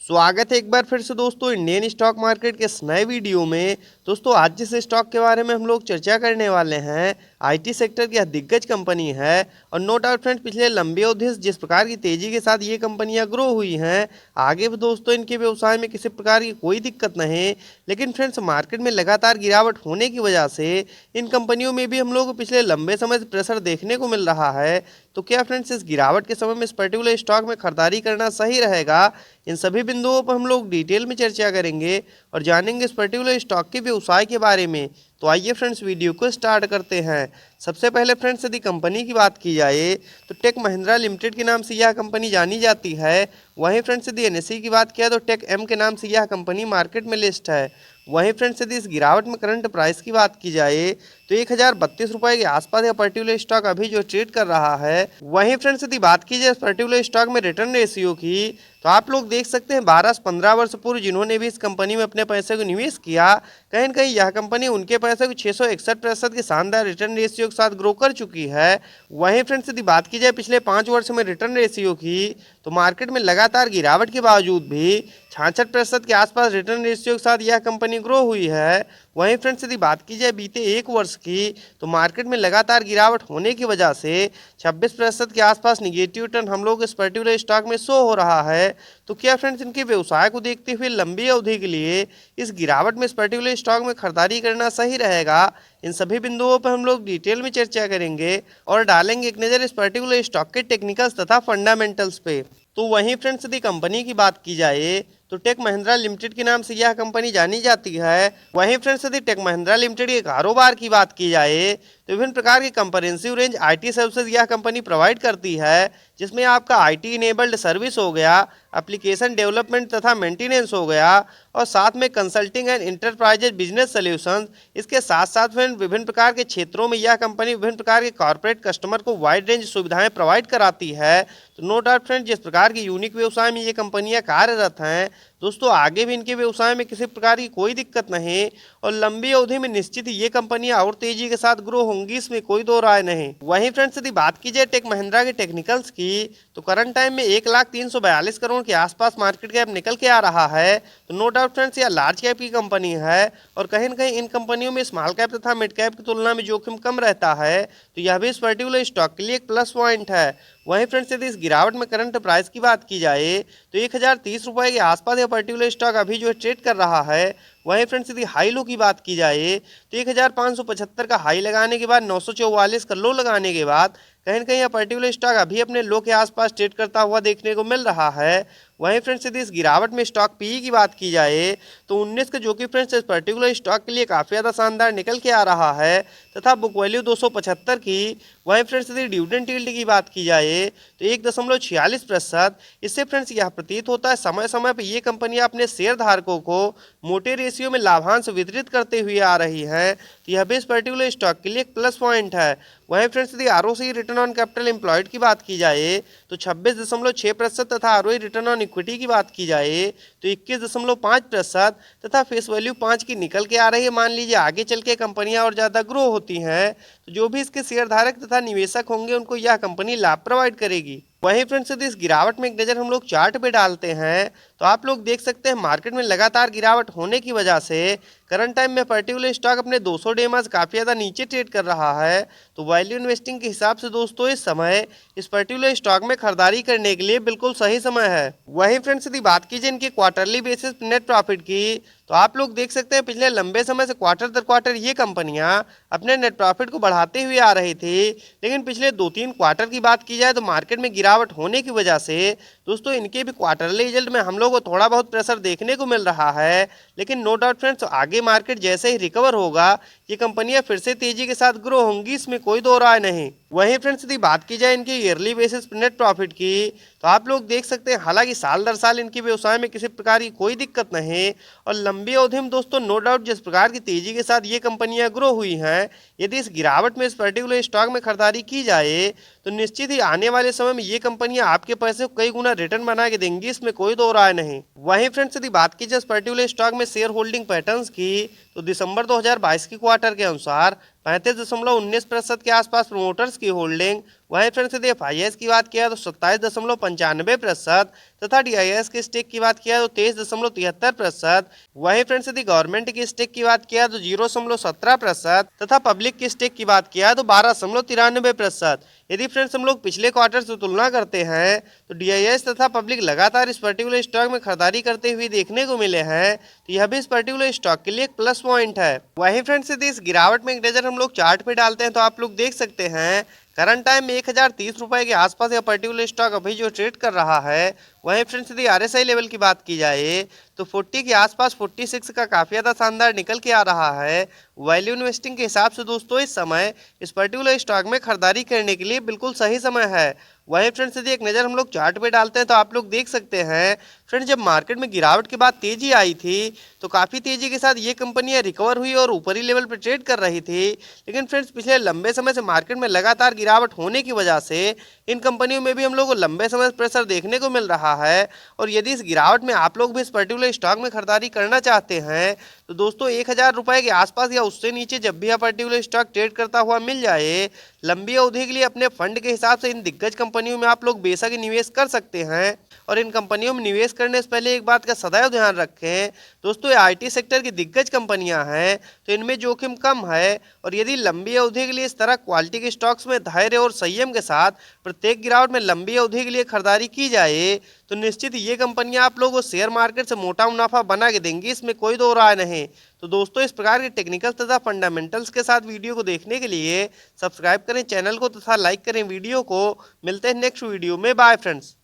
स्वागत है एक बार फिर से दोस्तों इंडियन स्टॉक मार्केट के इस नए वीडियो में। दोस्तों आज जिस स्टॉक के बारे में हम लोग चर्चा करने वाले हैं, आईटी सेक्टर की यह दिग्गज कंपनी है। और नो डाउट फ्रेंड्स, पिछले लंबे अवधि से जिस प्रकार की तेजी के साथ ये कंपनियां ग्रो हुई हैं, आगे भी दोस्तों इनके व्यवसाय में किसी प्रकार की कोई दिक्कत नहीं। लेकिन फ्रेंड्स, मार्केट में लगातार गिरावट होने की वजह से इन कंपनियों में भी हम लोग को पिछले लंबे समय से प्रेशर देखने को मिल रहा है। तो क्या फ्रेंड्स, इस गिरावट के समय में इस पर्टिकुलर स्टॉक में खरीदारी करना सही रहेगा? इन सभी बिंदुओं पर हम लोग डिटेल में चर्चा करेंगे और जानेंगे इस पर्टिकुलर स्टॉक के व्यवसाय के बारे में। तो आइए फ्रेंड्स, वीडियो को स्टार्ट करते हैं। सबसे पहले फ्रेंड्स, यदि कंपनी की बात की जाए तो टेक महिंद्रा लिमिटेड के नाम से यह कंपनी जानी जाती है। वहीं फ्रेंड्स, यदि एनएसई की बात किया तो टेक एम के नाम से यह कंपनी मार्केट में लिस्ट है। वहीं फ्रेंड्स, यदि इस गिरावट में करंट प्राइस की बात की जाए तो 1032 रुपये के आसपास यह पर्टिकुलर स्टॉक अभी जो ट्रेड कर रहा है। वहीं फ्रेंड्स, यदि बात की जाए इस पर्टिकुलर स्टॉक में रिटर्न रेशियो की, तो आप लोग देख सकते हैं 12 से 15 वर्ष पूर्व जिन्होंने भी इस कंपनी में अपने पैसे को निवेश किया, कहीं न कहीं यह कंपनी उनके पैसे को 661% के शानदार रिटर्न रेशियो के साथ ग्रो कर चुकी है। वहीं फ्रेंड्स, यदि बात की जाए पिछले 5 वर्ष में रिटर्न रेशियो की, तो मार्केट में लगातार गिरावट के बावजूद भी 66% के आसपास रिटर्न रेशियो के साथ यह कंपनी ग्रो हुई है। वहीं फ्रेंड्स, यदि बात की जाए बीते एक वर्ष की, तो मार्केट में लगातार गिरावट होने की वजह से 26% के आसपास निगेटिव रिटर्न हम लोग इस पर्टिकुलर स्टॉक में शो हो रहा है। तो क्या फ्रेंड्स, इनके व्यवसाय को देखते हुए लंबी अवधि के लिए इस गिरावट में इस पर्टिकुलर स्टॉक में खरीदारी करना सही रहेगा? इन सभी बिंदुओं पर हम लोग डिटेल में चर्चा करेंगे और डालेंगे एक नज़र इस पर्टिकुलर स्टॉक के टेक्निकल्स तथा फंडामेंटल्स पे। तो वहीं फ्रेंड्स, यदि कंपनी की बात की जाए तो टेक महिंद्रा लिमिटेड के नाम से यह कंपनी जानी जाती है। वहीं फ्रेंड्स, यदि टेक महिंद्रा लिमिटेड के कारोबार की बात की जाए तो विभिन्न प्रकार की कंप्रहेंसिव रेंज आईटी सर्विसेज यह कंपनी प्रोवाइड करती है, जिसमें आपका आईटी इनेबल्ड सर्विस हो गया, एप्लीकेशन डेवलपमेंट तथा मेंटेनेंस हो गया, और साथ में consulting and enterprises business solutions. इसके साथ साथ फ्रेंड विभिन्न प्रकार के क्षेत्रों में यह कंपनी विभिन्न प्रकार के कॉर्पोरेट कस्टमर को वाइड रेंज सुविधाएं प्रोवाइड कराती है। तो नो डाउट फ्रेंड, जिस प्रकार की यूनिक व्यवसाय में ये कंपनियां कार्यरत हैं, दोस्तों आगे भी इनके व्यवसाय में किसी प्रकार की कोई दिक्कत नहीं और लंबी अवधि में निश्चित ही ये कंपनियां और तेजी के साथ ग्रो होंगी, इसमें कोई दो राय नहीं। वहीं फ्रेंड्स, यदि बात की जाए टेक महिंद्रा के टेक्निकल्स की, तो करंट टाइम में 1,342 करोड़ के आसपास मार्केट कैप निकल के आ रहा है। तो नो डाउट फ्रेंड्स, यह लार्ज कैप की कंपनी है और कहीं न कहीं इन कंपनियों में स्मॉल कैप तथा मिड कैप की तुलना में जोखिम कम रहता है। तो यह भी इस पर्टिकुलर स्टॉक के लिए एक प्लस पॉइंट है। वहीं फ्रेंड्स, यदि इस गिरावट में करंट प्राइस की बात की जाए तो 1030 रुपये के आसपास यह पर्टिकुलर स्टॉक अभी जो है ट्रेड कर रहा है। वहीं फ्रेंड्स, यदि हाई लो की बात की जाए तो 1575 का हाई लगाने के बाद 944 का लो लगाने के बाद कहीं न कहीं यह पर्टिकुलर स्टॉक अभी अपने लो के आसपास ट्रेड करता हुआ देखने को मिल रहा है। वहीं फ्रेंड्स, यदि इस गिरावट में स्टॉक पीई की बात की जाए तो 19 का, जो कि फ्रेंड्स इस पर्टिकुलर स्टॉक के लिए काफ़ी ज़्यादा शानदार निकल के आ रहा है, तथा बुक वैल्यू 275 की। वहीं फ्रेंड्स, यदि डिविडेंड यील्ड की बात की जाए तो 1.46%। इससे फ्रेंड्स यह प्रतीत होता है समय समय पर ये कंपनियां अपने शेयर धारकों को मोटे रेशियो में लाभांश वितरित करते हुए आ रही हैं। तो यह भी इस पर्टिकुलर स्टॉक के लिए एक प्लस पॉइंट है। वहीं फ्रेंड्स, यदि ROC return on capital employed की बात की जाए तो 26.6% तथा आरओई रिटर्न ऑन इक्विटी की बात की जाए तो 21.5% तथा फेस वैल्यू 5 की निकल के आ रही है। मान लीजिए आगे चल के कंपनियां और ज़्यादा ग्रो होती हैं तो जो भी इसके शेयर धारक तथा निवेशक होंगे उनको यह कंपनी लाभ प्रोवाइड करेगी। वहीं फ्रेंड्स, यदि इस गिरावट में एक नज़र हम लोग चार्ट पे डालते हैं तो आप लोग देख सकते हैं मार्केट में लगातार गिरावट होने की वजह से करंट टाइम में पर्टिकुलर स्टॉक अपने 200 डे में काफ़ी ज़्यादा नीचे ट्रेड कर रहा है। तो वैल्यू इन्वेस्टिंग के हिसाब से दोस्तों इस समय इस पर्टिकुलर स्टॉक में खरीदारी करने के लिए बिल्कुल सही समय है। वहीं फ्रेंड्स, यदि बात कीजिए इनकी क्वार्टरली बेसिस नेट प्रॉफिट की, तो आप लोग देख सकते हैं पिछले लंबे समय से क्वार्टर दर क्वार्टर ये कंपनियां अपने नेट प्रॉफिट को बढ़ाते हुए आ रही थी। लेकिन पिछले 2-3 क्वार्टर की बात की जाए तो मार्केट में गिरावट होने की वजह से दोस्तों इनके भी क्वार्टरली रिजल्ट में हम लोग को थोड़ा बहुत प्रेशर देखने को मिल रहा है। लेकिन नो डाउट फ्रेंड्स, आगे मार्केट जैसे ही रिकवर होगा ये कंपनियां फिर से तेजी के साथ ग्रो होंगी, इसमें कोई दो राय नहीं। वहीं फ्रेंड्स, यदि बात की जाए इनकी ईयरली बेसिस नेट प्रॉफिट की, तो आप लोग देख सकते हैं हालांकि साल दर साल इनके व्यवसाय में किसी प्रकार की कोई दिक्कत नहीं और लंबी अवधि में दोस्तों नो डाउट जिस प्रकार की तेजी के साथ ये कंपनियां ग्रो हुई हैं, यदि इस गिरावट में इस पर्टिकुलर स्टॉक में खरीदारी की जाए तो निश्चित ही आने वाले समय में ये कंपनियां आपके पैसे को कई गुना रिटर्न बना के देंगी, इसमें कोई दो राय नहीं। वहीं फ्रेंड्स, यदि बात की जाए इस पर्टिकुलर स्टॉक में शेयर होल्डिंग पैटर्न्स की, तो दिसंबर 2022 की क्वार्टर के अनुसार 35.19% के आसपास प्रमोटर्स की होल्डिंग। वहीं फ्रेंड्स, यदि FIS की बात किया तो 27.95%, तथा DIS के स्टेक की बात किया तो 23.73%। वहीं फ्रेंड्स यदि गवर्नमेंट की स्टेक की बात किया तो 0.17% तथा पब्लिक की स्टेक की बात किया तो 12.93%। यदि फ्रेंड्स हम लोग पिछले क्वार्टर से तुलना करते हैं तो DIS तथा पब्लिक लगातार इस पर्टिकुलर स्टॉक में खरीदारी करते हुए देखने को मिले हैं, तो यह भी इस पर्टिकुलर स्टॉक के लिए एक प्लस पॉइंट है। वहीं फ्रेंड्स यदि इस गिरावट में एक नजर हम लोग चार्ट पे डालते हैं तो आप लोग देख सकते हैं करंट टाइम में 1030 रुपए के आसपास यह पर्टिकुलर स्टॉक अभी जो ट्रेड कर रहा है। वहीं फ्रेंड्स यदि RSI लेवल की बात की जाए तो 40 के आसपास 46 का काफी ज्यादा शानदार निकल के आ रहा है। वैल्यू इन्वेस्टिंग के हिसाब से दोस्तों इस समय इस पर्टिकुलर स्टॉक में खरीदारी करने के लिए बिल्कुल सही समय है। वहीं फ्रेंड्स यदि एक नज़र हम लोग चार्ट पे डालते हैं तो आप लोग देख सकते हैं फ्रेंड्स जब मार्केट में गिरावट के बाद तेजी आई थी तो काफ़ी तेजी के साथ ये कंपनियां रिकवर हुई और ऊपरी लेवल पर ट्रेड कर रही थी। लेकिन फ्रेंड्स पिछले लंबे समय से मार्केट में लगातार गिरावट होने की वजह से इन कंपनियों में भी हम लोग को लंबे समय से प्रेशर देखने को मिल रहा है। और यदि इस गिरावट में आप लोग भी इस पर्टिकुलर स्टॉक में खरीदारी करना चाहते हैं तो दोस्तों 1000 रुपए के आसपास या उससे नीचे जब भी यह पर्टिकुलर स्टॉक ट्रेड करता हुआ मिल जाए लंबी अवधि के लिए अपने फंड के हिसाब से इन दिग्गज कंपनियों में आप लोग बेशक निवेश कर सकते हैं। और इन कंपनियों में निवेश करने से पहले एक बात का सदैव ध्यान रखें दोस्तों, ये IT सेक्टर की दिग्गज कंपनियां हैं तो इनमें जोखिम कम है। और यदि लंबी अवधि के लिए इस तरह क्वालिटी के स्टॉक्स में धैर्य और संयम के साथ प्रत्येक गिरावट में लंबी अवधि के लिए खरीदारी की जाए तो निश्चित ये कंपनियां आप लोगों को शेयर मार्केट से मोटा मुनाफा बना के देंगी, इसमें कोई दो राय नहीं। तो दोस्तों इस प्रकार के टेक्निकल तथा फंडामेंटल्स के साथ वीडियो को देखने के लिए सब्सक्राइब करें चैनल को तथा लाइक करें वीडियो को। मिलते हैं नेक्स्ट वीडियो में, बाय फ्रेंड्स।